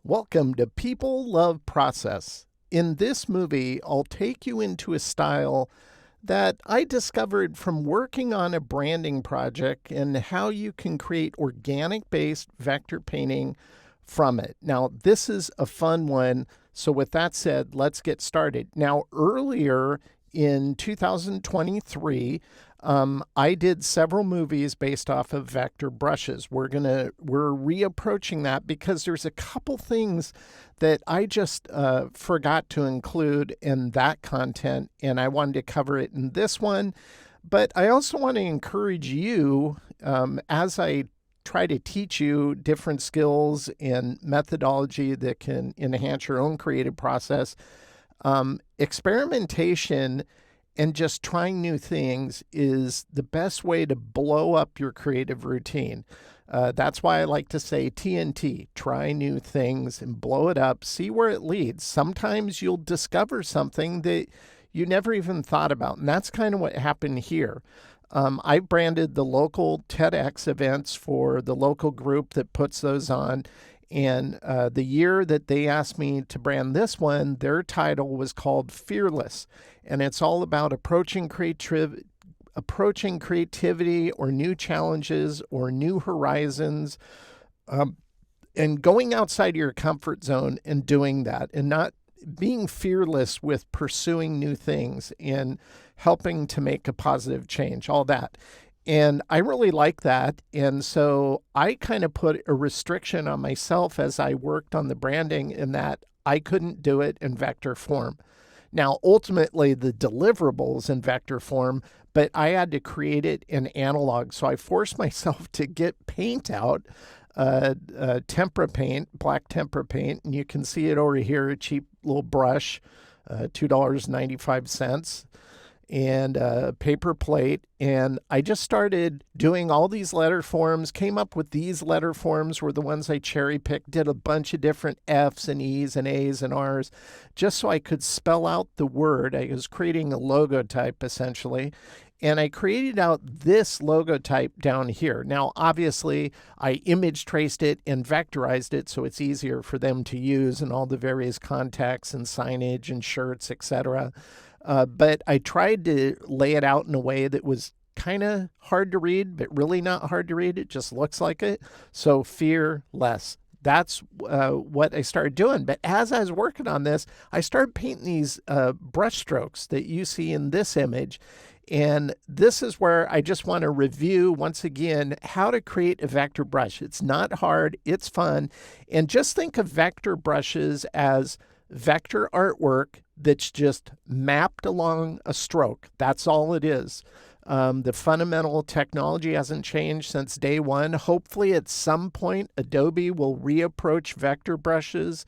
Welcome to People Love Process. In this movie, I'll take you into a style that I discovered from working on a branding project and how you can create organic-based vector painting from it. Now, this is a fun one. So with that said, let's get started. Now, earlier in 2023, I did several movies based off of vector brushes. We're reapproaching that because there's a couple things that I just forgot to include in that content, and I wanted to cover it in this one. But I also want to encourage you, as I try to teach you different skills and methodology that can enhance your own creative process, experimentation and just trying new things is the best way to blow up your creative routine. That's why I like to say TNT, try new things and blow it up, see where it leads. Sometimes you'll discover something that you never even thought about. And that's kind of what happened here. I branded the local TEDx events for the local group that puts those on. And the year that they asked me to brand this one, their title was called Fearless. And it's all about approaching creativity or new challenges or new horizons, and going outside your comfort zone and doing that, and not being fearless with pursuing new things and helping to make a positive change, all that. And I really like that. And so I kind of put a restriction on myself as I worked on the branding in that I couldn't do it in vector form. Now, ultimately, the deliverables in vector form, but I had to create it in analog. So I forced myself to get paint out, tempera paint, black tempera paint. And you can see it over here, a cheap little brush, $2.95. And a paper plate, and I just started doing all these letter forms, came up with these letter forms were the ones I cherry picked, did a bunch of different F's and E's and A's and R's just so I could spell out the word. I was creating a logo type essentially, and I created out this logo type down here. Now, obviously, I image traced it and vectorized it so it's easier for them to use in all the various contexts and signage and shirts, etc. But I tried to lay it out in a way that was kind of hard to read, but really not hard to read. It just looks like it. So fearless. That's what I started doing. But as I was working on this, I started painting these brush strokes that you see in this image. And this is where I just want to review once again how to create a vector brush. It's not hard. It's fun. And just think of vector brushes as vector artwork that's just mapped along a stroke. That's all it is. The fundamental technology hasn't changed since day one. Hopefully at some point, Adobe will reapproach vector brushes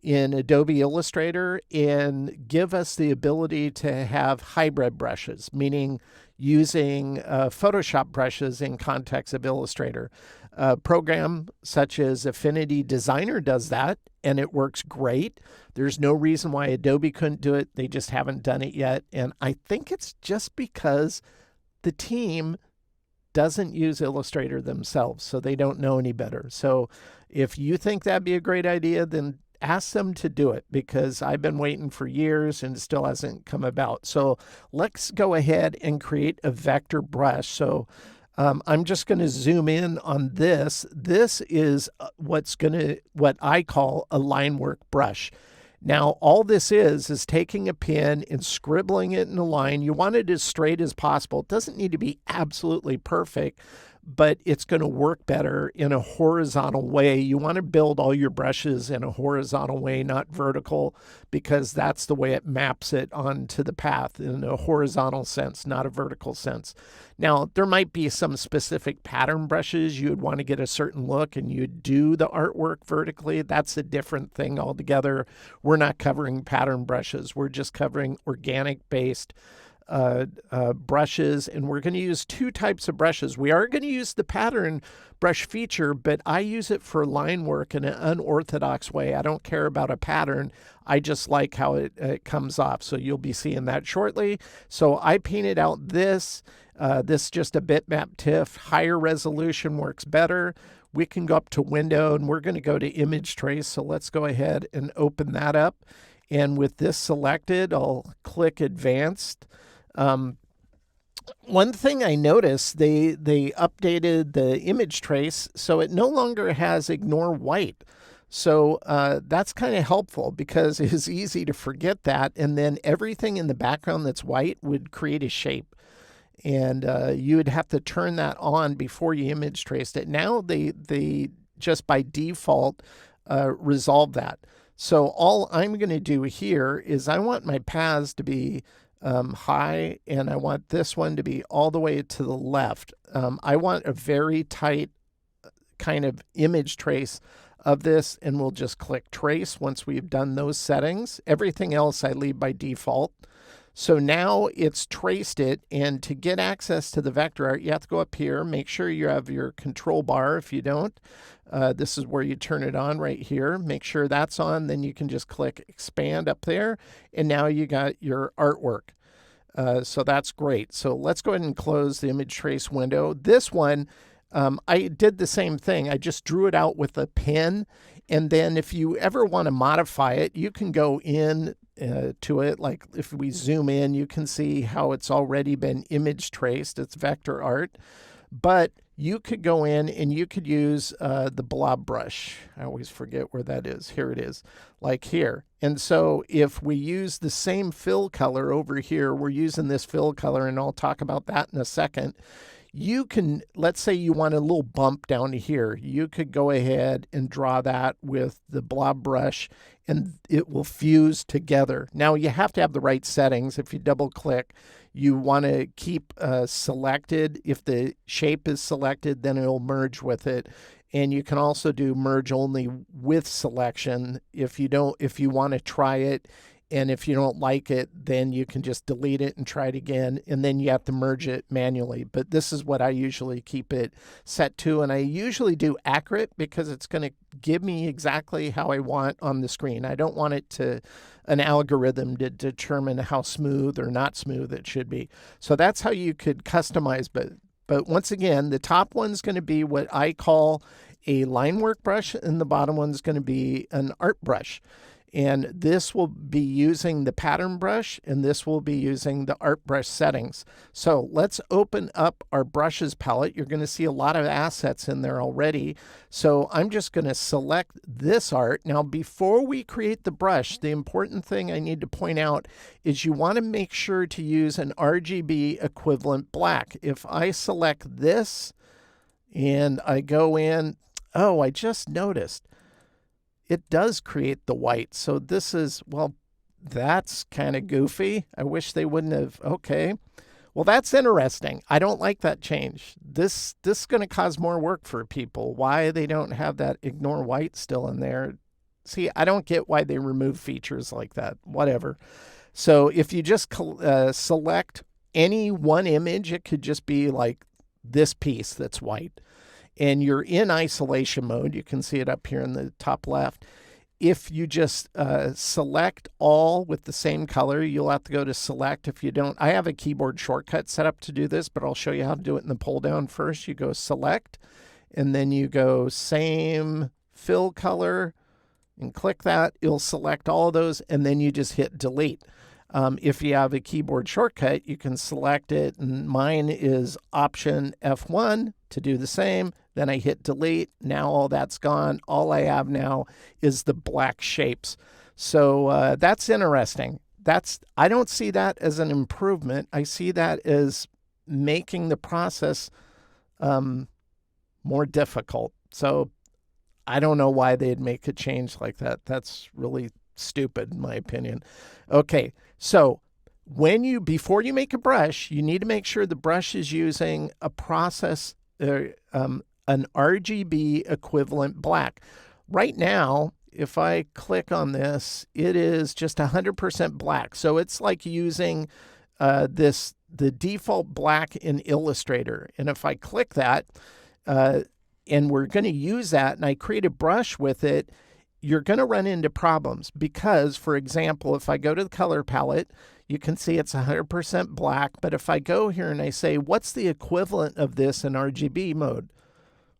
in Adobe Illustrator and give us the ability to have hybrid brushes, meaning using Photoshop brushes in context of Illustrator. A program such as Affinity Designer does that, and it works great. There's no reason why Adobe couldn't do it. They just haven't done it yet. And I think it's just because the team doesn't use Illustrator themselves, so they don't know any better. So if you think that'd be a great idea, then ask them to do it, because I've been waiting for years and it still hasn't come about. So let's go ahead and create a vector brush. So I'm just going to zoom in on this. This is what I call a Linework brush. Now, all this is taking a pen and scribbling it in a line. You want it as straight as possible. It doesn't need to be absolutely perfect, but it's going to work better in a horizontal way. You want to build all your brushes in a horizontal way, not vertical, because that's the way it maps it onto the path in a horizontal sense, not a vertical sense. Now, there might be some specific pattern brushes you would want to get a certain look and you'd do the artwork vertically. That's a different thing altogether. We're not covering pattern brushes. We're just covering organic-based brushes, and we're going to use two types of brushes. We are going to use the pattern brush feature, but I use it for line work in an unorthodox way. I don't care about a pattern. I just like how it comes off. So you'll be seeing that shortly. So I painted out this. This is just a bitmap TIFF. Higher resolution works better. we can go up to Window, and we're going to go to Image Trace. So let's go ahead and open that up. And with this selected, I'll click Advanced. One thing I noticed, they updated the image trace, so it no longer has Ignore White. So that's kind of helpful because it's easy to forget that, and then everything in the background that's white would create a shape. And you would have to turn that on before you image traced it. Now they just by default resolve that. So all I'm going to do here is I want my paths to be high, and I want this one to be all the way to the left. I want a very tight kind of image trace of this, and we'll just click Trace once we've done those settings. Everything else I leave by default. So now it's traced it, and to get access to the vector art, you have to go up here, make sure you have your control bar. If you don't, this is where you turn it on right here. Make sure that's on, then you can just click Expand up there, and now you got your artwork. So that's great. So let's go ahead and close the image trace window. This one, I did the same thing. I just drew it out with a pen, and then if you ever want to modify it, you can go in to it. Like if we zoom in, you can see how it's already been image traced. It's vector art, but you could go in and you could use the blob brush. I always forget where that is. Here it is, like here. And so if we use the same fill color over here, we're using this fill color, and I'll talk about that in a second. You can, let's say you want a little bump down here. You could go ahead and draw that with the blob brush, and it will fuse together. Now you have to have the right settings. If you double click, you want to keep selected. If the shape is selected, then it'll merge with it. And you can also do merge only with selection if you want to try it. And if you don't like it, then you can just delete it and try it again. And then you have to merge it manually. But this is what I usually keep it set to. And I usually do accurate because it's going to give me exactly how I want on the screen. I don't want it to an algorithm to determine how smooth or not smooth it should be. So that's how you could customize. But once again, the top one's going to be what I call a Linework brush, and the bottom one's going to be an art brush. And this will be using the pattern brush, and this will be using the art brush settings. So let's open up our brushes palette. You're going to see a lot of assets in there already. So I'm just going to select this art. Now, before we create the brush, the important thing I need to point out is you want to make sure to use an RGB equivalent black. If I select this and I go in, oh, I just noticed it does create the white. So this is, well, that's kind of goofy. I wish they wouldn't have, okay. Well, that's interesting. I don't like that change. This is going to cause more work for people. Why they don't have that ignore white still in there. See, I don't get why they remove features like that, whatever. So if you just select any one image, it could just be like this piece that's white. And you're in isolation mode. You can see it up here in the top left. If you just select all with the same color, you'll have to go to select. If you don't, I have a keyboard shortcut set up to do this, but I'll show you how to do it in the pull down first. You go select, and then you go same fill color and click that. It'll select all of those, and then you just hit delete. If you have a keyboard shortcut, you can select it, and mine is Option F1 to do the same. Then I hit delete. Now all that's gone. All I have now is the black shapes. So that's interesting. I don't see that as an improvement. I see that as making the process more difficult. So I don't know why they'd make a change like that. That's really stupid, in my opinion. Okay, so before you make a brush, you need to make sure the brush is using a process, an RGB equivalent black. Right now, if I click on this, it is just 100% black. So it's like using the default black in Illustrator. And if I click that, and we're going to use that, and I create a brush with it, you're going to run into problems because, for example, if I go to the color palette, you can see it's 100% black. But if I go here and I say, what's the equivalent of this in RGB mode?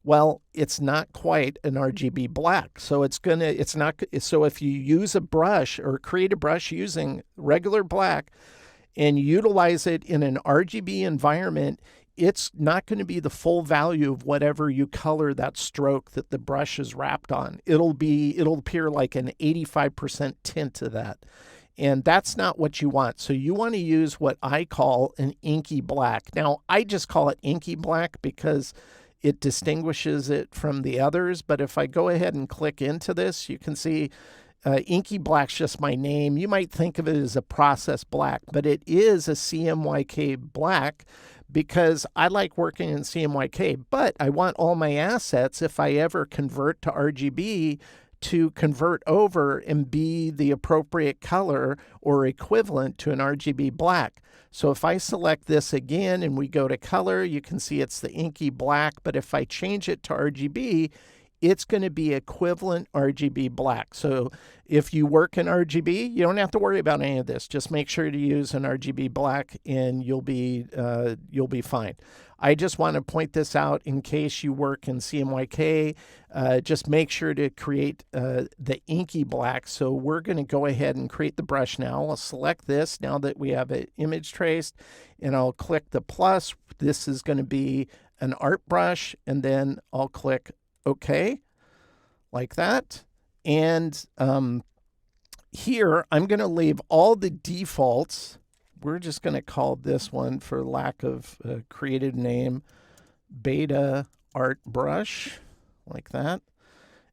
Well, it's not quite an RGB black. So so if you use a brush or create a brush using regular black and utilize it in an RGB environment, it's not going to be the full value of whatever you color that stroke that the brush is wrapped on. It'll appear like an 85% tint to that. And that's not what you want. So you want to use what I call an inky black. Now, I just call it inky black because it distinguishes it from the others. But if I go ahead and click into this, you can see inky black's just my name. You might think of it as a process black, but it is a CMYK black because I like working in CMYK, but I want all my assets, if I ever convert to RGB, to convert over and be the appropriate color or equivalent to an RGB black. So if I select this again and we go to color, you can see it's the inky black, but if I change it to RGB, it's going to be equivalent RGB black. So if you work in RGB, you don't have to worry about any of this. Just make sure to use an RGB black and you'll be fine. I just want to point this out in case you work in CMYK. Just make sure to create the inky black. So we're going to go ahead and create the brush now. I'll select this now that we have it image traced, and I'll click the plus. This is going to be an art brush, and then I'll click OK, like that. And here, I'm going to leave all the defaults. We're just going to call this one, for lack of a creative name, Beta Art Brush, like that.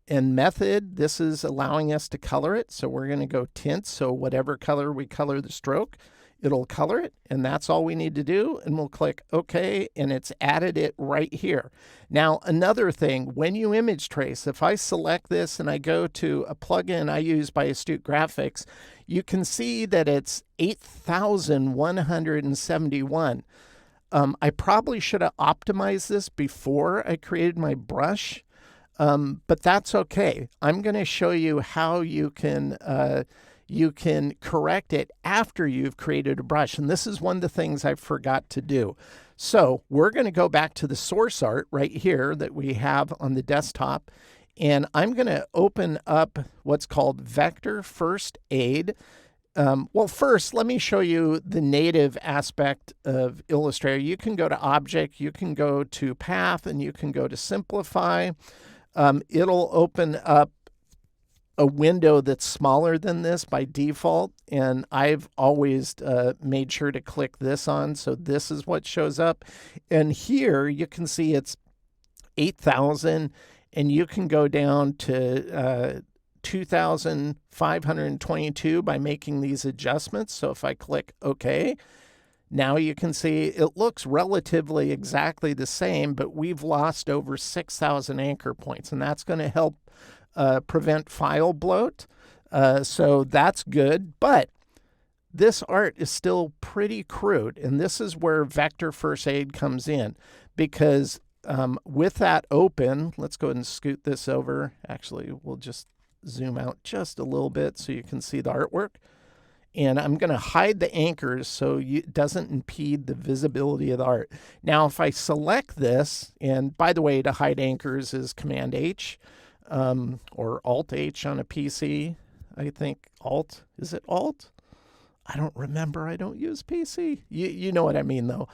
And method, this is allowing us to color it. So we're going to go tint. So whatever color we color the stroke, it'll color it. And that's all we need to do. And we'll click OK, and it's added it right here. Now, another thing, when you image trace, if I select this and I go to a plugin I use by Astute Graphics, you can see that it's 8,171. I probably should have optimized this before I created my brush, but that's okay. I'm going to show you how you can correct it after you've created a brush. And this is one of the things I forgot to do. So we're going to go back to the source art right here that we have on the desktop. And I'm going to open up what's called Vector First Aid. Well, first, let me show you the native aspect of Illustrator. You can go to Object, you can go to Path, and you can go to Simplify. It'll open up a window that's smaller than this by default, and I've always made sure to click this on, so this is what shows up. And here you can see it's 8,000, and you can go down to 2,522 by making these adjustments. So if I click OK, now you can see it looks relatively exactly the same, but we've lost over 6,000 anchor points, and that's going to help prevent file bloat. So that's good, but this art is still pretty crude, and this is where Vector First Aid comes in, because with that open, let's go ahead and scoot this over. Actually, we'll just zoom out just a little bit so you can see the artwork. And I'm going to hide the anchors so it doesn't impede the visibility of the art. Now, if I select this, and by the way, to hide anchors is Command H or Alt H on a PC. I think Alt. Is it Alt? I don't remember. I don't use PC. You know what I mean, though.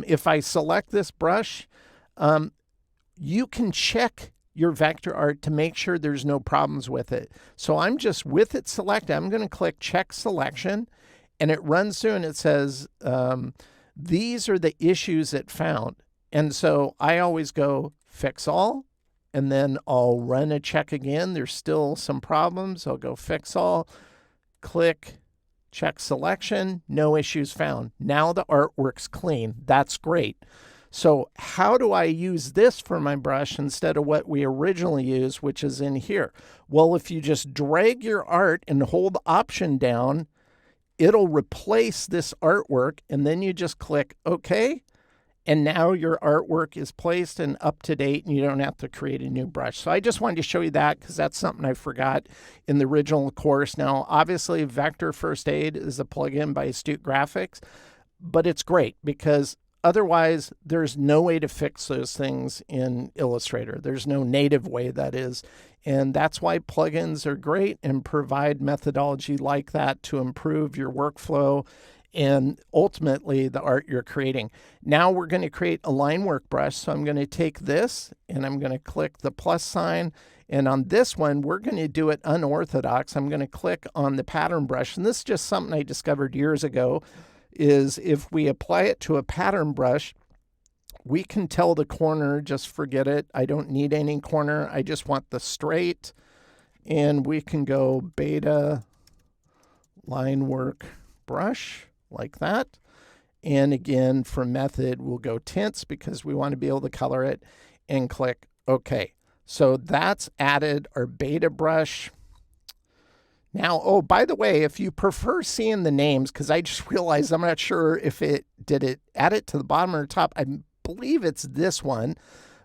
If I select this brush, you can check your vector art to make sure there's no problems with it. So I'm just, with it selected, I'm going to click Check Selection, and it runs through and it says, these are the issues it found. And so I always go Fix All, and then I'll run a check again. There's still some problems. I'll go Fix All, click Check Selection, no issues found. Now the artwork's clean. That's great. So how do I use this for my brush instead of what we originally used, which is in here? Well, if you just drag your art and hold Option down, it'll replace this artwork, and then you just click OK, and now your artwork is placed and up to date, and you don't have to create a new brush. So I just wanted to show you that because that's something I forgot in the original course. Now, obviously, Vector First Aid is a plugin by Astute Graphics, but it's great because otherwise, there's no way to fix those things in Illustrator. There's no native way, that is. And that's why plugins are great and provide methodology like that to improve your workflow and ultimately the art you're creating. Now we're going to create a Linework brush. So I'm going to take this and I'm going to click the plus sign. And on this one, we're going to do it unorthodox. I'm going to click on the pattern brush. And this is just something I discovered years ago, is if we apply it to a pattern brush, we can tell the corner, just forget it. I don't need any corner. I just want the straight. And we can go beta Linework brush like that. And again, for method, we'll go tints because we want to be able to color it, and click OK. So that's added our beta brush. Now, oh, by the way, if you prefer seeing the names, because I just realized I'm not sure if it add it to the bottom or top. I believe it's this one,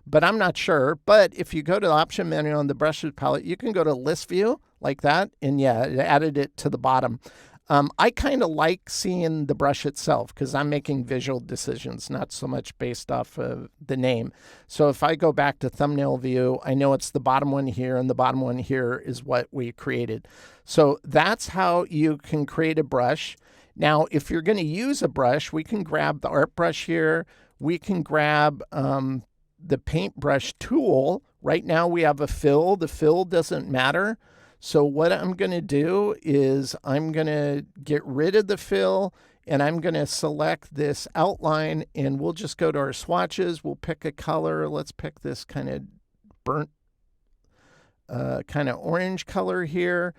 but I'm not sure. But if you go to the option menu on the brushes palette, you can go to list view like that. And yeah, it added it to the bottom. I kind of like seeing the brush itself because I'm making visual decisions, not so much based off of the name. So if I go back to thumbnail view, I know it's the bottom one here, and the bottom one here is what we created. So that's how you can create a brush. Now, if you're going to use a brush, we can grab the art brush here. We can grab the paintbrush tool. Right now we have a fill. The fill doesn't matter. So what I'm going to do is I'm going to get rid of the fill, and I'm going to select this outline, and we'll just go to our swatches. We'll pick a color. Let's pick this kind of burnt, kind of orange color here.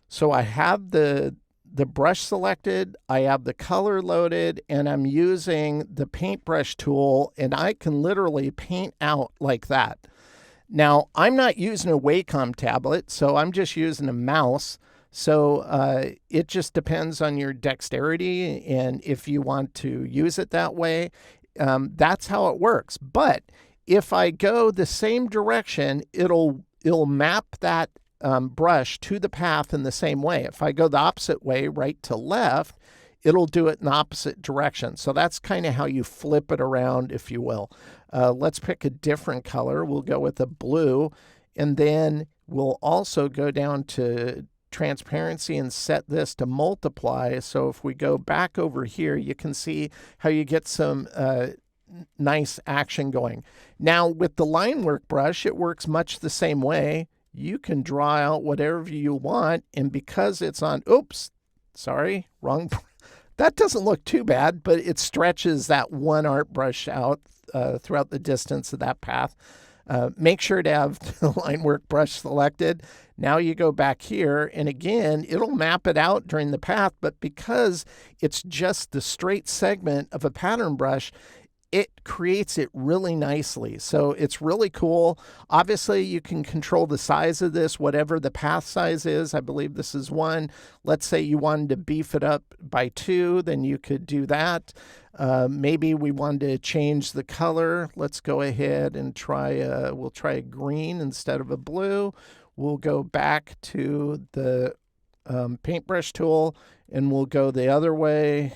So I have the brush selected, I have the color loaded, and I'm using the paintbrush tool, and I can literally paint out like that. Now, I'm not using a Wacom tablet, so I'm just using a mouse. So it just depends on your dexterity and if you want to use it that way. That's how it works. But if I go the same direction, it'll map that brush to the path in the same way. If I go the opposite way, right to left, it'll do it in the opposite direction. So that's kind of how you flip it around, if you will. Let's pick a different color. We'll go with a blue, and then we'll also go down to transparency and set this to multiply. So if we go back over here, you can see how you get some nice action going. Now with the Linework brush, it works much the same way. You can draw out whatever you want, and because it's on, oops, sorry, wrong. That doesn't look too bad, but it stretches that one art brush out throughout the distance of that path. Make sure to have the Linework brush selected. Now you go back here, and again, it'll map it out during the path, but because it's just the straight segment of a pattern brush, it creates it really nicely. So it's really cool. Obviously, you can control the size of this, whatever the path size is. I believe this is 1. Let's say you wanted to beef it up by 2, then you could do that. Maybe we wanted to change the color. Let's go ahead and try, we'll try a green instead of a blue. We'll go back to the paintbrush tool, and we'll go the other way.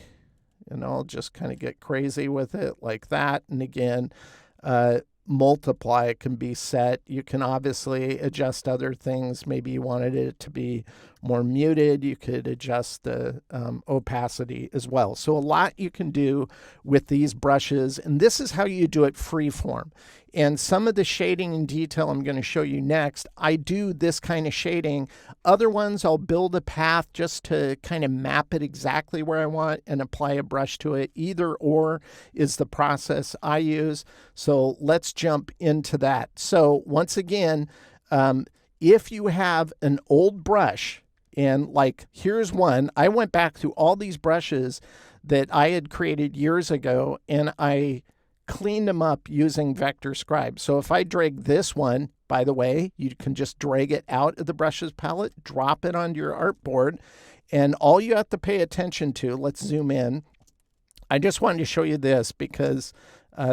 And I'll just kind of get crazy with it like that. And again, multiply can be set. You can obviously adjust other things. Maybe you wanted it to be more muted. You could adjust the opacity as well. So a lot you can do with these brushes. And this is how you do it freeform. And some of the shading and detail I'm going to show you next, I do this kind of shading. Other ones, I'll build a path just to kind of map it exactly where I want and apply a brush to it. Either or is the process I use. So let's jump into that. So once again, if you have an old brush, and like here's one, I went back through all these brushes that I had created years ago, and I cleaned them up using Vector Scribe. So if I drag this one, by the way, you can just drag it out of the brushes palette, drop it onto your artboard, and all you have to pay attention to, let's zoom in. I just wanted to show you this because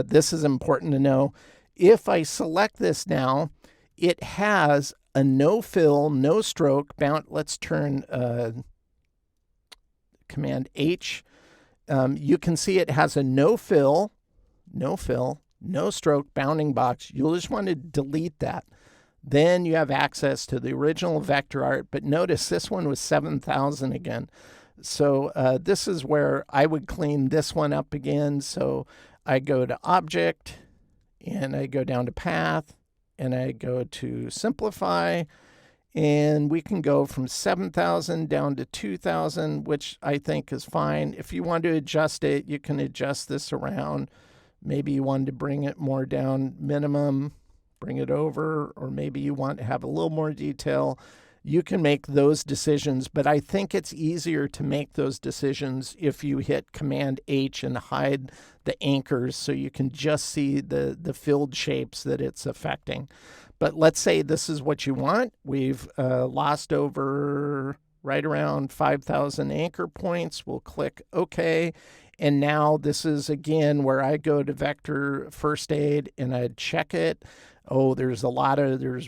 this is important to know. If I select this now, it has a no fill, no stroke bound. Let's turn Command H You can see it has a no fill, no stroke bounding box. You'll just want to delete that. Then you have access to the original vector art, but notice this one was 7,000 again. So this is where I would clean this one up again. So I go to Object, and I go down to Path, and I go to Simplify, and we can go from 7,000 down to 2,000, which I think is fine. If you want to adjust it, you can adjust this around. Maybe you want to bring it more down minimum, bring it over, or maybe you want to have a little more detail. You can make those decisions, but I think it's easier to make those decisions if you hit Command H and hide the anchors so you can just see the filled shapes that it's affecting. But let's say this is what you want. We've lost over right around 5,000 anchor points. We'll click OK. And now this is, again, where I go to Vector First Aid and I check it. Oh, there's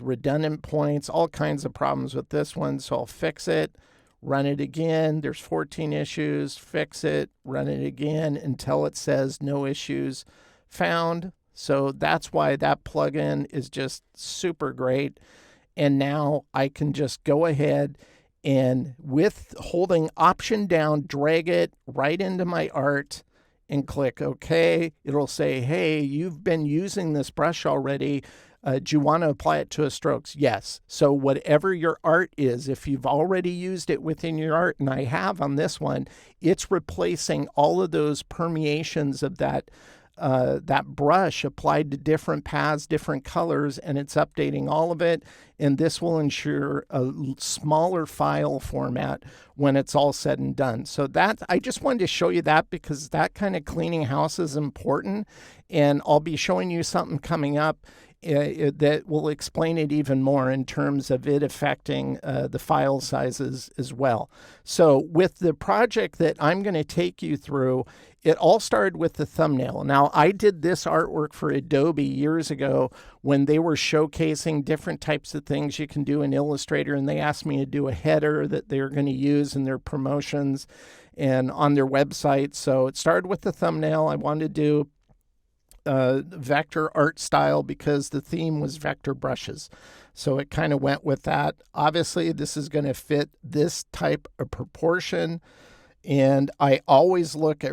redundant points, all kinds of problems with this one. So I'll fix it, run it again. There's 14 issues, fix it, run it again until it says no issues found. So that's why that plugin is just super great. And now I can just go ahead and with holding Option down, drag it right into my art and click OK. It'll say, hey, you've been using this brush already. Do you want to apply it to a strokes? Yes. So whatever your art is, if you've already used it within your art, and I have on this one, it's replacing all of those permeations of that brush applied to different paths, different colors, and it's updating all of it. And this will ensure a smaller file format when it's all said and done. So that, I just wanted to show you that because that kind of cleaning house is important. And I'll be showing you something coming up that will explain it even more in terms of it affecting the file sizes as well. So with the project that I'm going to take you through, it all started with the thumbnail. Now, I did this artwork for Adobe years ago when they were showcasing different types of things you can do in Illustrator, and they asked me to do a header that they're going to use in their promotions and on their website. So it started with the thumbnail. I wanted to do vector art style because the theme was vector brushes. So it kind of went with that. Obviously, this is going to fit this type of proportion. And I always look at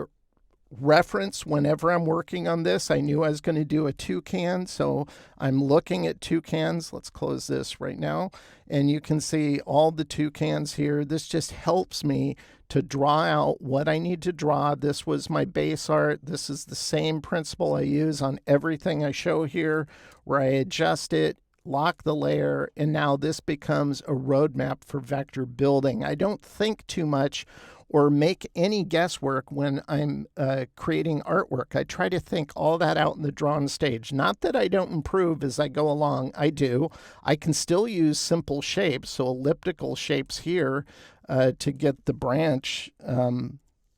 reference whenever I'm working on this. I knew I was going to do a toucan, so I'm looking at toucans. Let's close this right now. And you can see all the toucans here. This just helps me to draw out what I need to draw. This was my base art. This is the same principle I use on everything I show here, where I adjust it, lock the layer, and now this becomes a roadmap for vector building. I don't think too much or make any guesswork when I'm creating artwork. I try to think all that out in the drawn stage. Not that I don't improve as I go along. I do. I can still use simple shapes, so elliptical shapes here to get the branch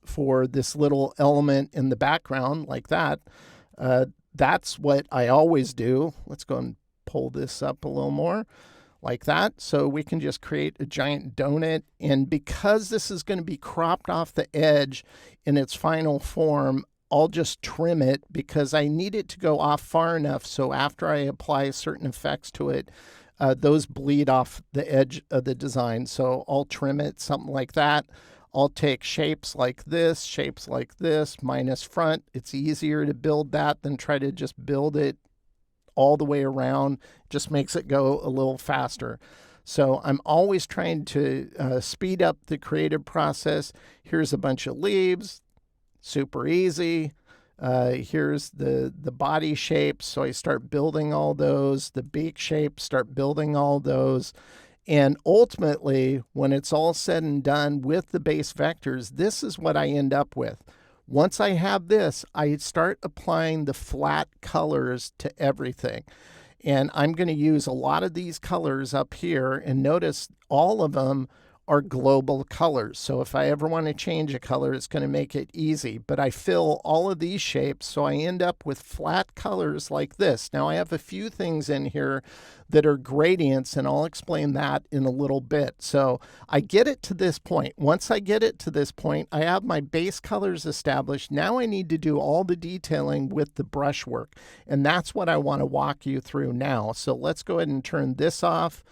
for this little element in the background like that. That's what I always do. Let's go and pull this up a little more. Like that. So we can just create a giant donut. And because this is going to be cropped off the edge in its final form, I'll just trim it because I need it to go off far enough so after I apply certain effects to it, those bleed off the edge of the design. So I'll trim it, something like that. I'll take shapes like this, minus front. It's easier to build that than try to just build it all the way around. Just makes it go a little faster. So I'm always trying to speed up the creative process. Here's a bunch of leaves, super easy. Here's the body shapes. So I start building all those. The beak shape, start building all those. And ultimately, when it's all said and done with the base vectors, this is what I end up with. Once I have this, I start applying the flat colors to everything. And I'm going to use a lot of these colors up here. And notice all of them are global colors. So if I ever want to change a color, it's going to make it easy. But I fill all of these shapes, so I end up with flat colors like this. Now I have a few things in here that are gradients, and I'll explain that in a little bit. So I get it to this point. Once I get it to this point, I have my base colors established. Now I need to do all the detailing with the brushwork, and that's what I want to walk you through now. So let's go ahead and turn this off.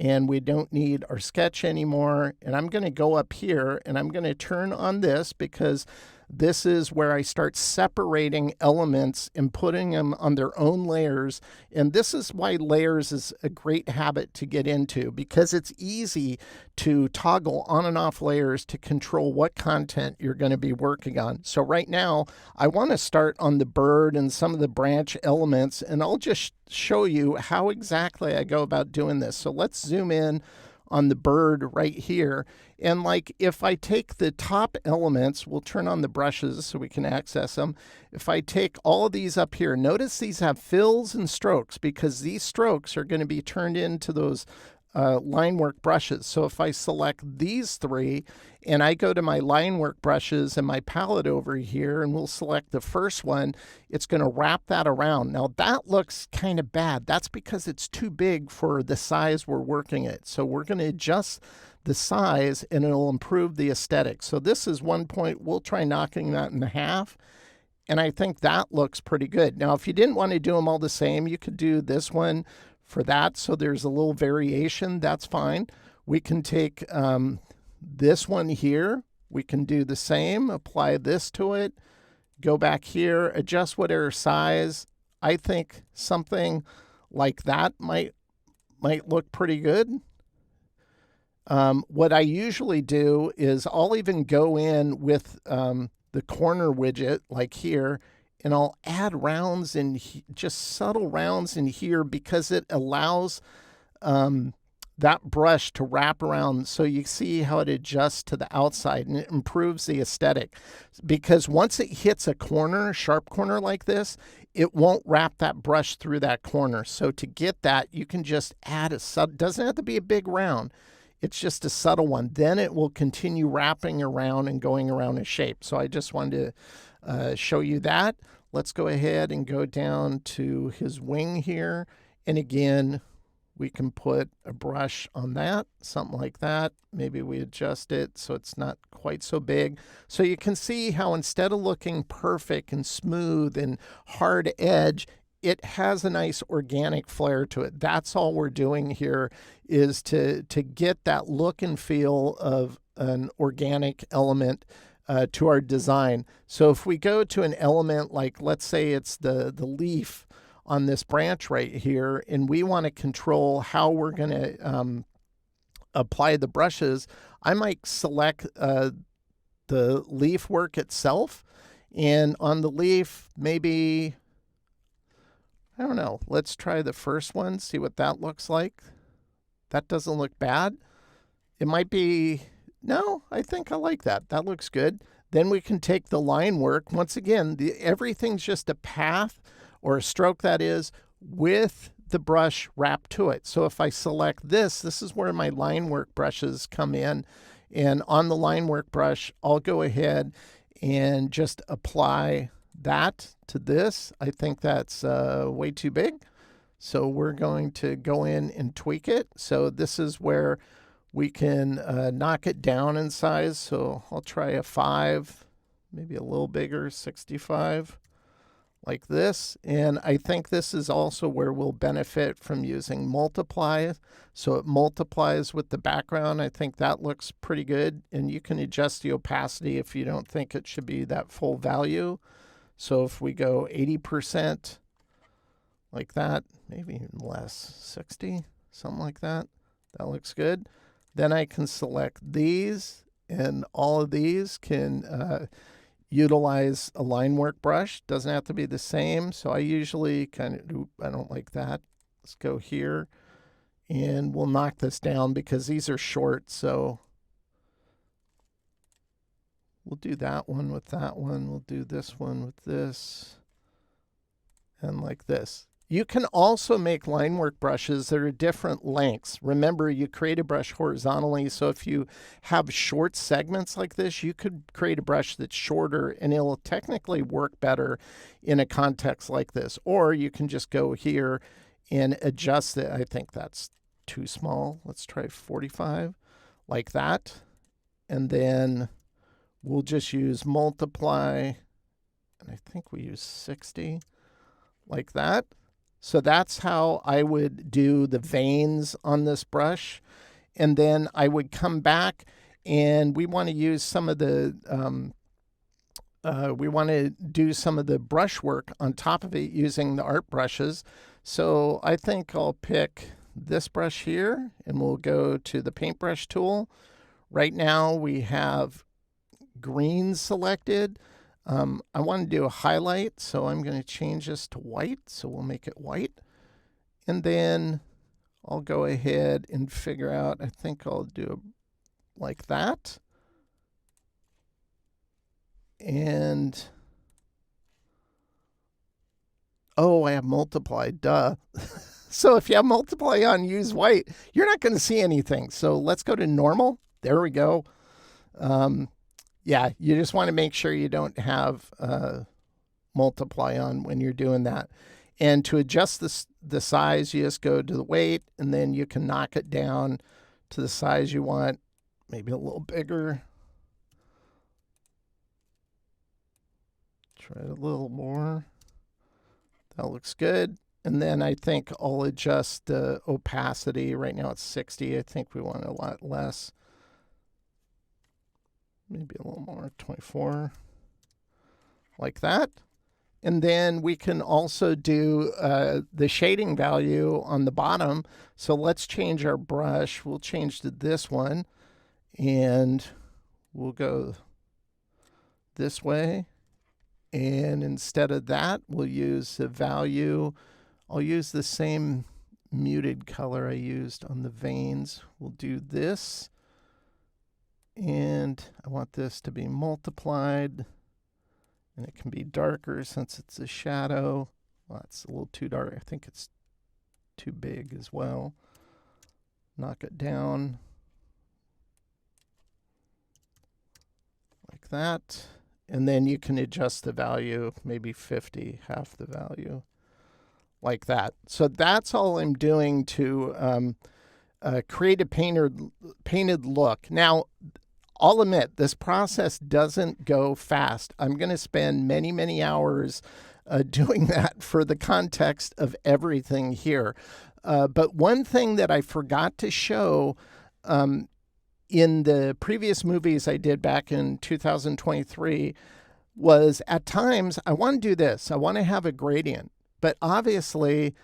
And we don't need our sketch anymore. And I'm going to go up here and I'm going to turn on this, because this is where I start separating elements and putting them on their own layers. And this is why layers is a great habit to get into, because it's easy to toggle on and off layers to control what content you're going to be working on. So right now, I want to start on the bird and some of the branch elements, and I'll just show you how exactly I go about doing this. So let's zoom in on the bird right here. And like if I take the top elements, we'll turn on the brushes so we can access them. If I take all of these up here, notice these have fills and strokes, because these strokes are going to be turned into those Linework brushes. So if I select these three and I go to my Linework brushes and my palette over here, and we'll select the first one, it's going to wrap that around. Now that looks kind of bad. That's because it's too big for the size we're working at. So we're going to adjust the size and it'll improve the aesthetic. So this is 1 point. We'll try knocking that in half. And I think that looks pretty good. Now, if you didn't want to do them all the same, you could do this one for that. So there's a little variation. That's fine. We can take this one here. We can do the same. Apply this to it. Go back here. Adjust whatever size. I think something like that might look pretty good. What I usually do is I'll even go in with the corner widget like here, and I'll add rounds and just subtle rounds in here, because it allows that brush to wrap around, so you see how it adjusts to the outside, and it improves the aesthetic. Because once it hits a corner, sharp corner like this, it won't wrap that brush through that corner. So to get that, you can just add a subtle, doesn't have to be a big round. It's just a subtle one. Then it will continue wrapping around and going around a shape. So I just wanted to show you that. Let's go ahead and go down to his wing here. And again, we can put a brush on that, something like that. Maybe we adjust it so it's not quite so big. So you can see how instead of looking perfect and smooth and hard edge, it has a nice organic flair to it. That's all we're doing here, is to get that look and feel of an organic element to our design. So if we go to an element like, let's say it's the leaf on this branch right here, and we want to control how we're going to apply the brushes, I might select the leaf work itself. And on the leaf, maybe, I don't know, let's try the first one, see what that looks like. That doesn't look bad. It might be, no, I think I like that. That looks good. Then we can take the line work. Once again, everything's just a path, or a stroke that is, with the brush wrapped to it. So if I select this, this is where my line work brushes come in. And on the line work brush, I'll go ahead and just apply that to this. I think that's way too big. So we're going to go in and tweak it. So this is where we can knock it down in size. So I'll try a 5, maybe a little bigger, 65, like this. And I think this is also where we'll benefit from using multiply. So it multiplies with the background. I think that looks pretty good. And you can adjust the opacity if you don't think it should be that full value. So if we go 80%, like that, maybe even less, 60, something like that. That looks good. Then I can select these, and all of these can utilize a line work brush. Doesn't have to be the same. So I usually kind of, I don't like that. Let's go here, and we'll knock this down because these are short. So we'll do that one with that one. We'll do this one with this, and like this. You can also make Linework brushes that are different lengths. Remember, you create a brush horizontally, so if you have short segments like this, you could create a brush that's shorter and it'll technically work better in a context like this. Or you can just go here and adjust it. I think that's too small. Let's try 45, like that. And then we'll just use multiply, and I think we use 60, like that. So that's how I would do the veins on this brush. And then I would come back, and we want to use some of the, we want to do some of the brush work on top of it using the art brushes. So I think I'll pick this brush here, and we'll go to the paintbrush tool. Right now we have green selected. I want to do a highlight, so I'm going to change this to white. So we'll make it white. And then I'll go ahead and figure out, I think I'll do like that. And, oh, I have multiply, duh. So if you have multiply on, use white, you're not going to see anything. So let's go to normal. There we go. Yeah, you just want to make sure you don't have multiply on when you're doing that. And to adjust the size, you just go to the weight, and then you can knock it down to the size you want, maybe a little bigger. Try it a little more. That looks good. And then I think I'll adjust the opacity. Right now it's 60. I think we want a lot less. Maybe a little more, 24, like that. And then we can also do the shading value on the bottom. So let's change our brush. We'll change to this one, and we'll go this way. And instead of that, we'll use the value. I'll use the same muted color I used on the veins. We'll do this. And I want this to be multiplied, and it can be darker since it's a shadow. Well, it's a little too dark. I think it's too big as well. Knock it down like that. And then you can adjust the value, maybe 50, half the value, like that. So that's all I'm doing to create a painted look. Now, I'll admit, this process doesn't go fast. I'm going to spend many, many hours doing that for the context of everything here. But one thing that I forgot to show in the previous movies I did back in 2023 was, at times, I want to do this. I want to have a gradient. But obviously,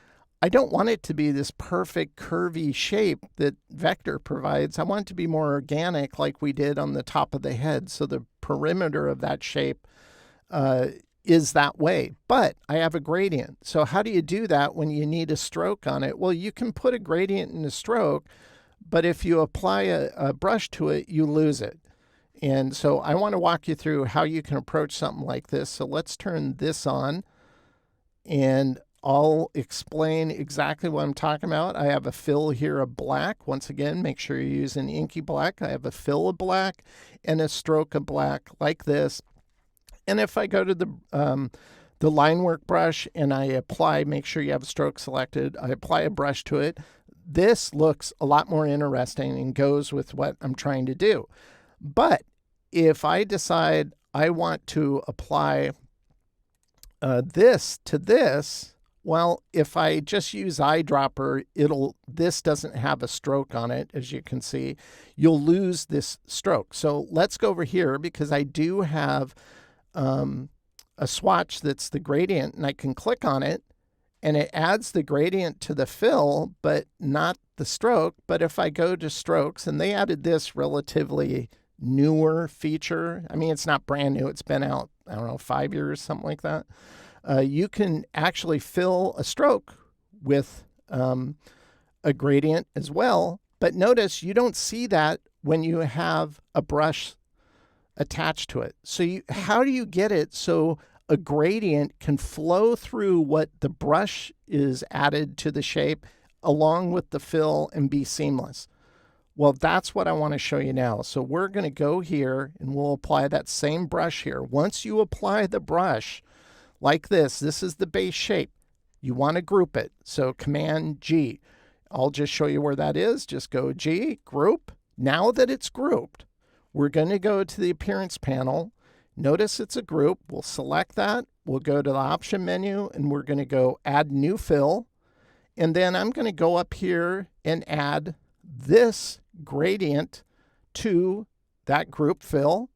I don't want it to be this perfect curvy shape that Vector provides. I want it to be more organic, like we did on the top of the head. So the perimeter of that shape is that way. But I have a gradient. So how do you do that when you need a stroke on it? Well, you can put a gradient in a stroke, but if you apply a brush to it, you lose it. And so I want to walk you through how you can approach something like this. So let's turn this on, and I'll explain exactly what I'm talking about. I have a fill here of black. Once again, make sure you're using inky black. I have a fill of black and a stroke of black like this. And if I go to the Linework brush and I apply, make sure you have a stroke selected, I apply a brush to it, this looks a lot more interesting and goes with what I'm trying to do. But if I decide I want to apply this to this, well, if I just use eyedropper, this doesn't have a stroke on it, as you can see. You'll lose this stroke. So let's go over here, because I do have a swatch that's the gradient, and I can click on it, and it adds the gradient to the fill, but not the stroke. But if I go to strokes, and they added this relatively newer feature. I mean, it's not brand new. It's been out, I don't know, 5 years, something like that. You can actually fill a stroke with a gradient as well. But notice you don't see that when you have a brush attached to it. So how do you get it so a gradient can flow through what the brush is added to the shape along with the fill and be seamless. Well, that's what I want to show you now. So we're going to go here and we'll apply that same brush here. Once you apply the brush like this is the base shape. You want to group it. So Command G. I'll just show you where that is. Just go G, group. Now that it's grouped, we're going to go to the appearance panel. Notice it's a group. We'll select that. We'll go to the option menu and we're going to go add new fill. And then I'm going to go up here and add this gradient to that group fill.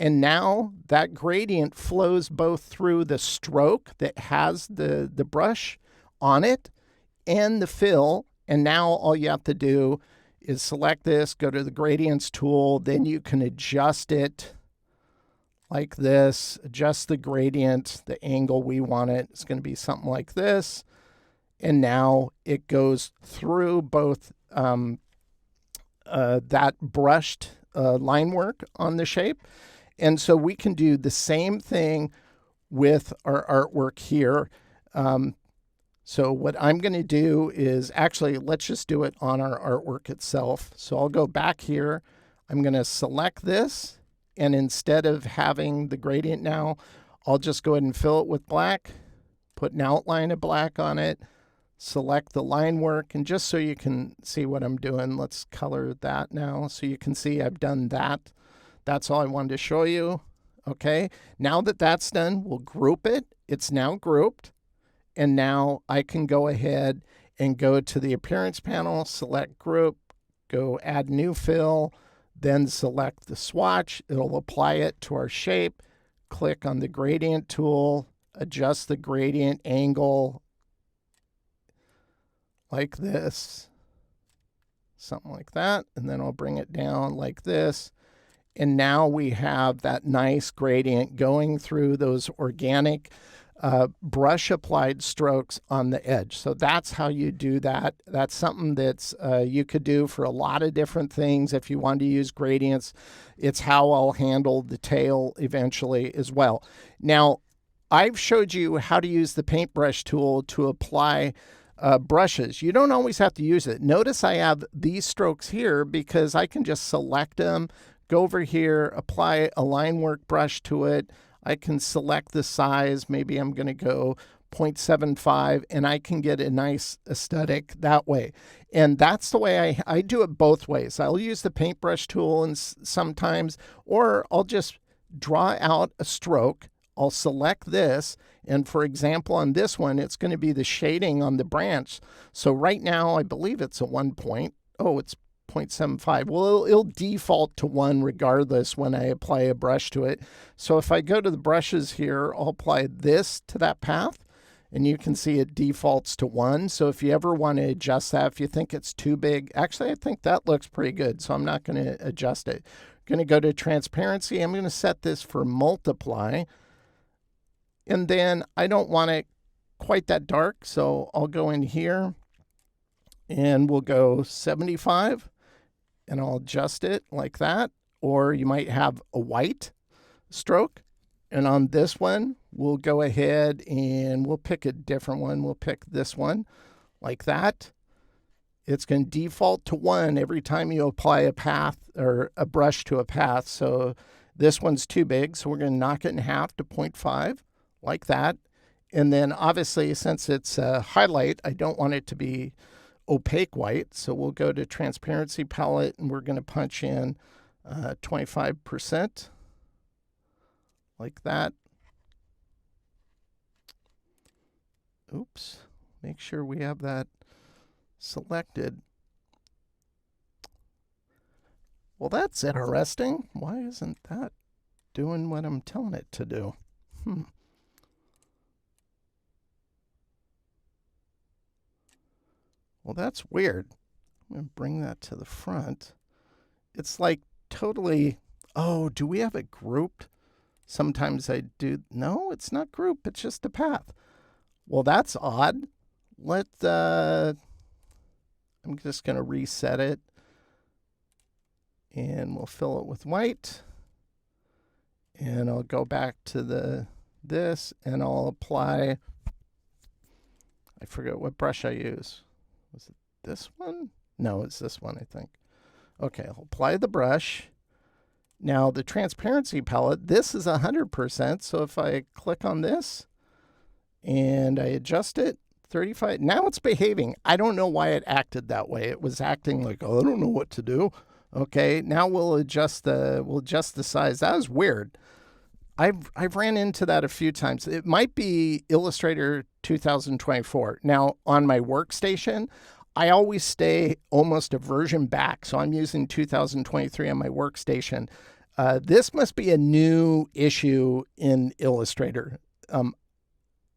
And now that gradient flows both through the stroke that has the brush on it and the fill. And now all you have to do is select this, go to the gradients tool, then you can adjust it like this, adjust the gradient, the angle we want it. It's going to be something like this. And now it goes through both that brushed line work on the shape. And so we can do the same thing with our artwork here. So what I'm going to do is actually, let's just do it on our artwork itself. So I'll go back here. I'm going to select this. And instead of having the gradient now, I'll just go ahead and fill it with black, put an outline of black on it, select the line work. And just so you can see what I'm doing, let's color that now so you can see I've done that. That's all I wanted to show you. Okay, now that that's done, we'll group it. It's now grouped. And now I can go ahead and go to the appearance panel, select group, go add new fill, then select the swatch. It'll apply it to our shape. Click on the gradient tool, adjust the gradient angle like this, something like that. And then I'll bring it down like this. And now we have that nice gradient going through those organic brush applied strokes on the edge. So that's how you do that. That's something that's you could do for a lot of different things. If you want to use gradients, it's how I'll handle the tail eventually as well. Now, I've showed you how to use the paintbrush tool to apply brushes. You don't always have to use it. Notice I have these strokes here because I can just select them, go over here, apply a line work brush to it. I can select the size. Maybe I'm going to go 0.75 and I can get a nice aesthetic that way. And that's the way I do it both ways. I'll use the paintbrush tool and sometimes, or I'll just draw out a stroke. I'll select this. And for example, on this one, it's going to be the shading on the branch. So right now, I believe it's a 1 point. Oh, it's 0.75. Well, it'll default to 1 regardless when I apply a brush to it. So if I go to the brushes here, I'll apply this to that path. And you can see it defaults to 1. So if you ever want to adjust that, if you think it's too big, actually, I think that looks pretty good. So I'm not going to adjust it. I'm going to go to transparency. I'm going to set this for multiply. And then I don't want it quite that dark. So I'll go in here and we'll go 75. And I'll adjust it like that. Or you might have a white stroke. And on this one, we'll go ahead and we'll pick a different one. We'll pick this one like that. It's going to default to 1 every time you apply a path or a brush to a path. So this one's too big. So we're going to knock it in half to 0.5 like that. And then obviously, since it's a highlight, I don't want it to be opaque white. So we'll go to transparency palette and we're going to punch in 25% like that. Oops, make sure we have that selected. Well, that's interesting. Why isn't that doing what I'm telling it to do? Well, that's weird. I'm going to bring that to the front. It's like totally, oh, do we have it grouped? Sometimes I do. No, it's not grouped. It's just a path. Well, that's odd. I'm just going to reset it. And we'll fill it with white. And I'll go back to the this, and I'll apply, I forget what brush I use. Was it this one? No, it's this one, I think. Okay, I'll apply the brush. Now the transparency palette, this is 100%. So if I click on this and I adjust it, 35, now it's behaving. I don't know why it acted that way. It was acting like, oh, I don't know what to do. Okay, now we'll adjust the size. That was weird. I've ran into that a few times. It might be Illustrator 2024. Now on my workstation, I always stay almost a version back. So I'm using 2023 on my workstation. This must be a new issue in Illustrator.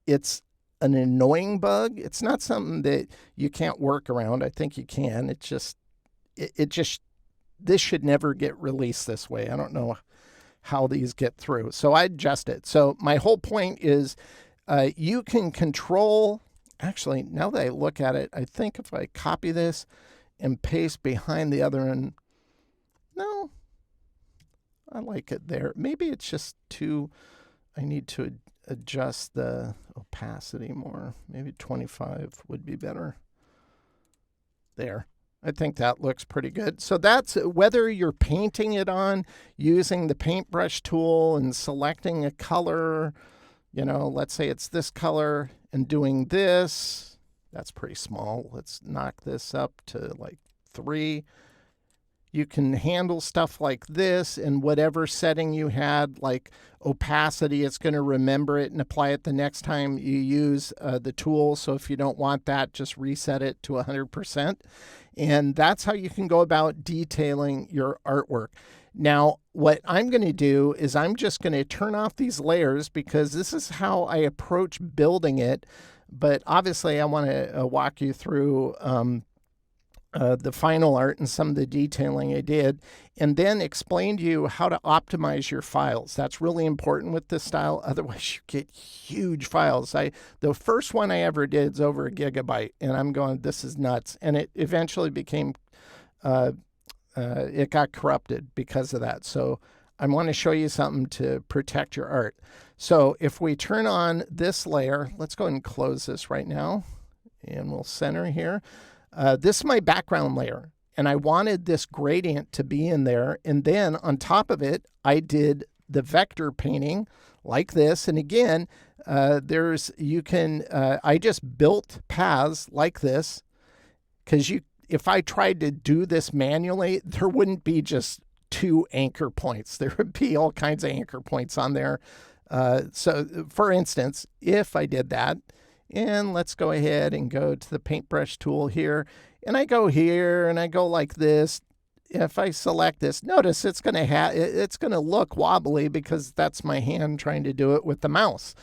It's an annoying bug. It's not something that you can't work around. I think you can. It just, this should never get released this way. I don't know how these get through. So I adjust it. So my whole point is you can control, actually, now that I look at it, I think if I copy this and paste behind the other one, no, I like it there. Maybe it's just too, I need to adjust the opacity more. Maybe 25 would be better. There. I think that looks pretty good. So that's whether you're painting it on using the paintbrush tool and selecting a color, you know, let's say it's this color and doing this. That's pretty small. Let's knock this up to like 3. You can handle stuff like this in whatever setting you had, like opacity, it's going to remember it and apply it the next time you use the tool. So if you don't want that, just reset it to 100%. And that's how you can go about detailing your artwork. Now, what I'm going to do is I'm just going to turn off these layers because this is how I approach building it. But obviously, I want to walk you through the final art and some of the detailing I did, and then explain to you how to optimize your files. That's really important with this style. Otherwise, you get huge files. The first one I ever did is over 1 gigabyte, and I'm going, this is nuts. And it eventually became, it got corrupted because of that. So I want to show you something to protect your art. So if we turn on this layer, let's go ahead and close this right now, and we'll center here. This is my background layer, and I wanted this gradient to be in there. And then on top of it, I did the vector painting like this. And again, I just built paths like this because if I tried to do this manually, there wouldn't be just 2 anchor points. There would be all kinds of anchor points on there. So for instance, if I did that, and let's go ahead and go to the paintbrush tool here. And I go here and I go like this. If I select this, notice it's going to look wobbly because that's my hand trying to do it with the mouse.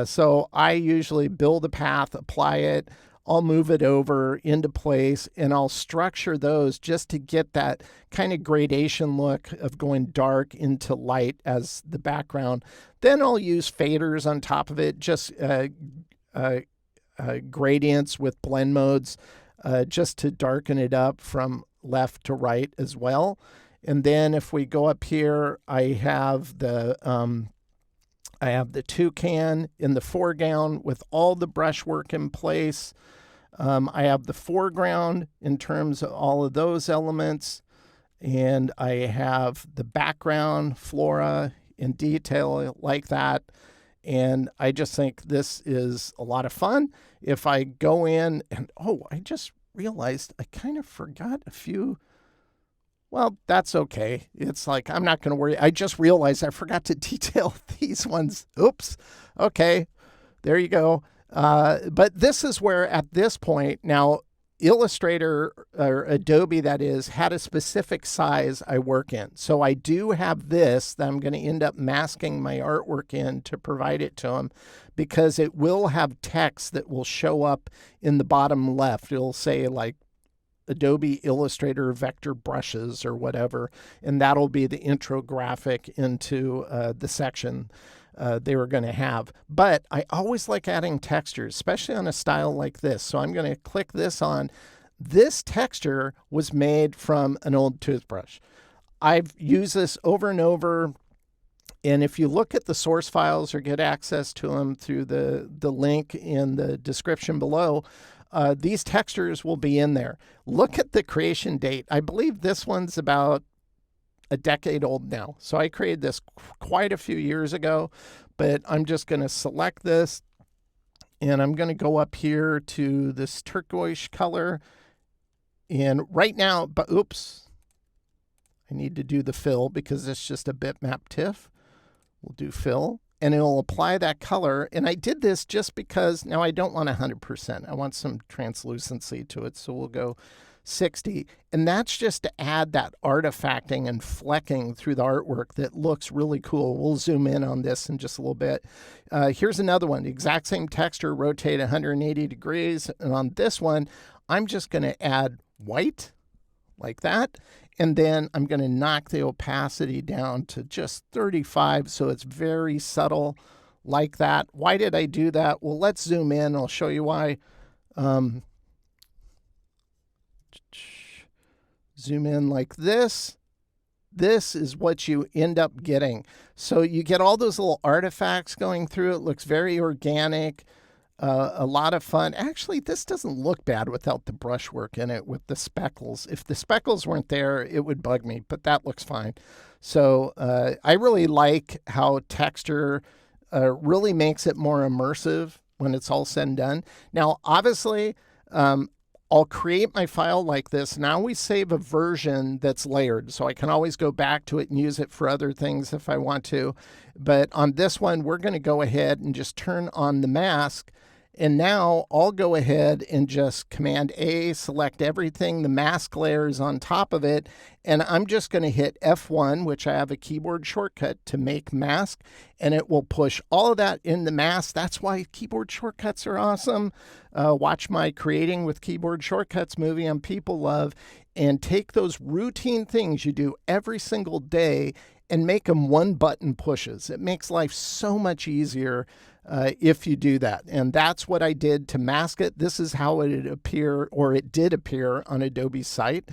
So I usually build a path, apply it. I'll move it over into place, and I'll structure those just to get that kind of gradation look of going dark into light as the background. Then I'll use faders on top of it, just gradients with blend modes just to darken it up from left to right as well. And then if we go up here, I have the Toucan in the foreground with all the brushwork in place. I have the foreground in terms of all of those elements, and I have the background flora in detail like that. And I just think this is a lot of fun. If I go in and, I just realized I kind of forgot a few. Well, that's okay. It's like, I'm not going to worry. I just realized I forgot to detail these ones. Oops. Okay. There you go. But this is where at this point now, Illustrator or Adobe, that is, had a specific size I work in. So I do have this that I'm going to end up masking my artwork in to provide it to them, because it will have text that will show up in the bottom left. It'll say like Adobe Illustrator vector brushes or whatever, and that'll be the intro graphic into the section they were going to have. But I always like adding textures, especially on a style like this. So I'm going to click this on. This texture was made from an old toothbrush. I've used this over and over. And if you look at the source files or get access to them through the link in the description below, these textures will be in there. Look at the creation date. I believe this one's about a decade old now. So I created this quite a few years ago, but I'm just going to select this and I'm going to go up here to this turquoise color. And right now, but oops, I need to do the fill because it's just a bitmap TIFF. We'll do fill and it'll apply that color. And I did this just because now I don't want 100%. I want some translucency to it. So we'll go 60. And that's just to add that artifacting and flecking through the artwork that looks really cool. We'll zoom in on this in just a little bit. Here's another one, the exact same texture, rotate 180 degrees. And on this one, I'm just going to add white like that. And then I'm going to knock the opacity down to just 35. So it's very subtle like that. Why did I do that? Well, let's zoom in. I'll show you why. Zoom in like this. This is what you end up getting. So you get all those little artifacts going through. It looks very organic. A lot of fun. Actually, this doesn't look bad without the brushwork in it with the speckles. If the speckles weren't there, it would bug me, but that looks fine. So I really like how texture really makes it more immersive when it's all said and done. Now, obviously, I'll create my file like this. Now we save a version that's layered, so I can always go back to it and use it for other things if I want to. But on this one, we're going to go ahead and just turn on the mask. And now I'll go ahead and just Command A, select everything. The mask layer is on top of it. And I'm just going to hit F1, which I have a keyboard shortcut to make mask. And it will push all of that in the mask. That's why keyboard shortcuts are awesome. Watch my Creating with Keyboard Shortcuts movie on People Love. And take those routine things you do every single day and make them one button pushes. It makes life so much easier if you do that. And that's what I did to mask it. This is how it appear, or it did appear on Adobe's site.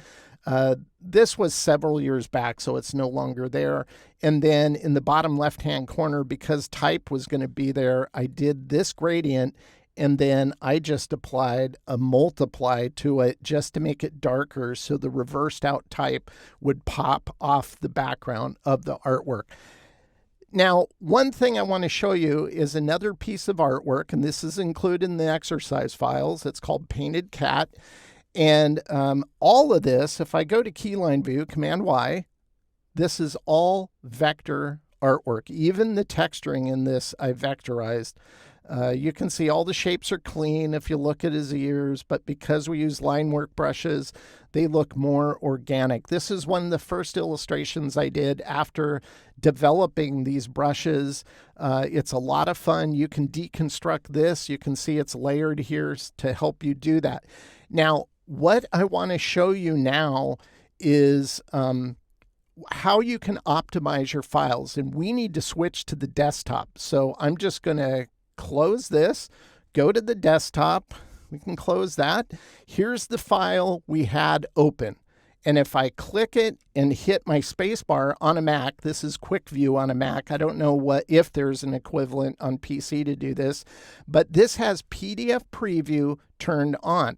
This was several years back, so it's no longer there. And then in the bottom left-hand corner, because type was going to be there, I did this gradient, and then I just applied a multiply to it just to make it darker so the reversed out type would pop off the background of the artwork. Now, one thing I want to show you is another piece of artwork, and this is included in the exercise files. It's called Painted Cat. And all of this, if I go to Keyline View, Command Y, this is all vector artwork. Even the texturing in this, I vectorized. You can see all the shapes are clean if you look at his ears, but because we use Linework brushes, they look more organic. This is one of the first illustrations I did after developing these brushes. It's a lot of fun. You can deconstruct this. You can see it's layered here to help you do that. Now, what I want to show you now is how you can optimize your files, and we need to switch to the desktop. So I'm just going to close this, go to the desktop. We can close that. Here's the file we had open. And if I click it and hit my space bar on a Mac, this is Quick View on a Mac. I don't know if there's an equivalent on PC to do this, but this has PDF preview turned on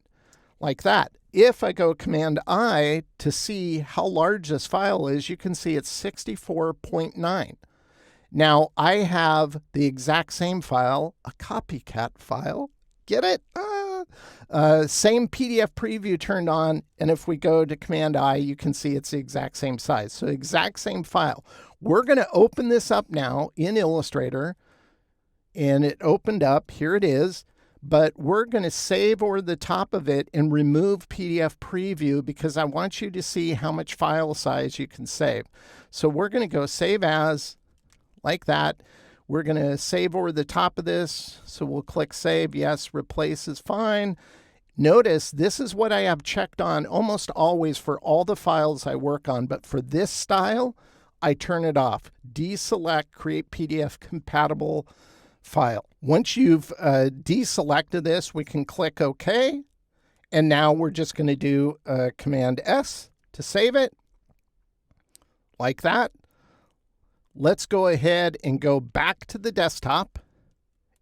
like that. If I go Command I to see how large this file is, you can see it's 64.9. Now, I have the exact same file, a copycat file. Get it? Same PDF preview turned on, and if we go to Command I, you can see it's the exact same size. So exact same file. We're going to open this up now in Illustrator, and it opened up. Here it is. But we're going to save over the top of it and remove PDF preview because I want you to see how much file size you can save. So we're going to go Save As, like that. We're going to save over the top of this. So we'll click Save. Yes, replace is fine. Notice this is what I have checked on almost always for all the files I work on. But for this style, I turn it off. Deselect Create PDF Compatible File. Once you've deselected this, we can click OK. And now we're just going to do Command S to save it. Like that. Let's go ahead and go back to the desktop.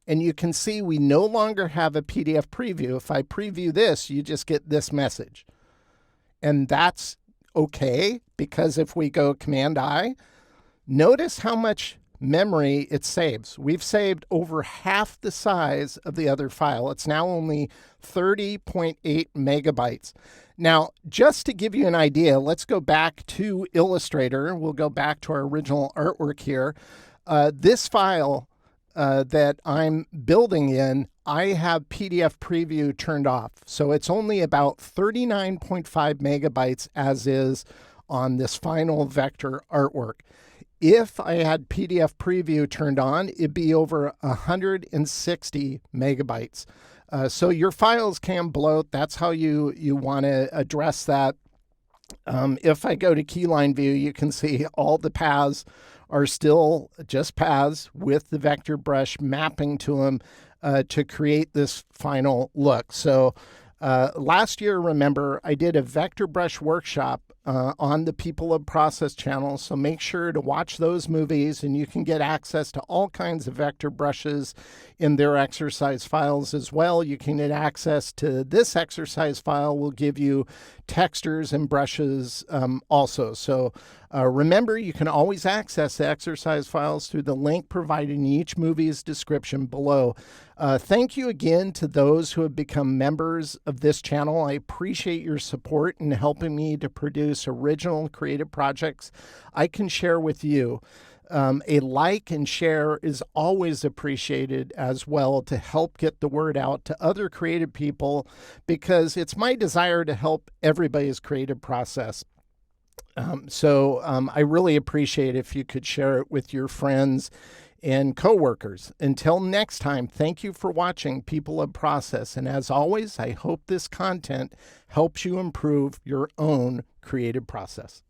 And you can see we no longer have a PDF preview. If I preview this, you just get this message. And that's okay, because if we go Command-I, notice how much memory it saves. We've saved over half the size of the other file. It's now only 30.8 megabytes. Now, just to give you an idea, let's go back to Illustrator. We'll go back to our original artwork here. This file that I'm building in, I have PDF preview turned off. So it's only about 39.5 megabytes as is on this final vector artwork. If I had PDF preview turned on, it'd be over 160 megabytes. So your files can bloat. That's how you want to address that. If I go to keyline view, you can see all the paths are still just paths with the vector brush mapping to them to create this final look. So last year, remember, I did a vector brush workshop on the People of Process channel. So make sure to watch those movies, and you can get access to all kinds of vector brushes in their exercise files as well. You can get access to this exercise file. Will give you textures and brushes also. So remember, you can always access the exercise files through the link provided in each movie's description below. Thank you again to those who have become members of this channel. I appreciate your support in helping me to produce original creative projects I can share with you. A like and share is always appreciated as well to help get the word out to other creative people, because it's my desire to help everybody's creative process. I really appreciate if you could share it with your friends and coworkers. Until next time, thank you for watching People of Process. And as always, I hope this content helps you improve your own creative process.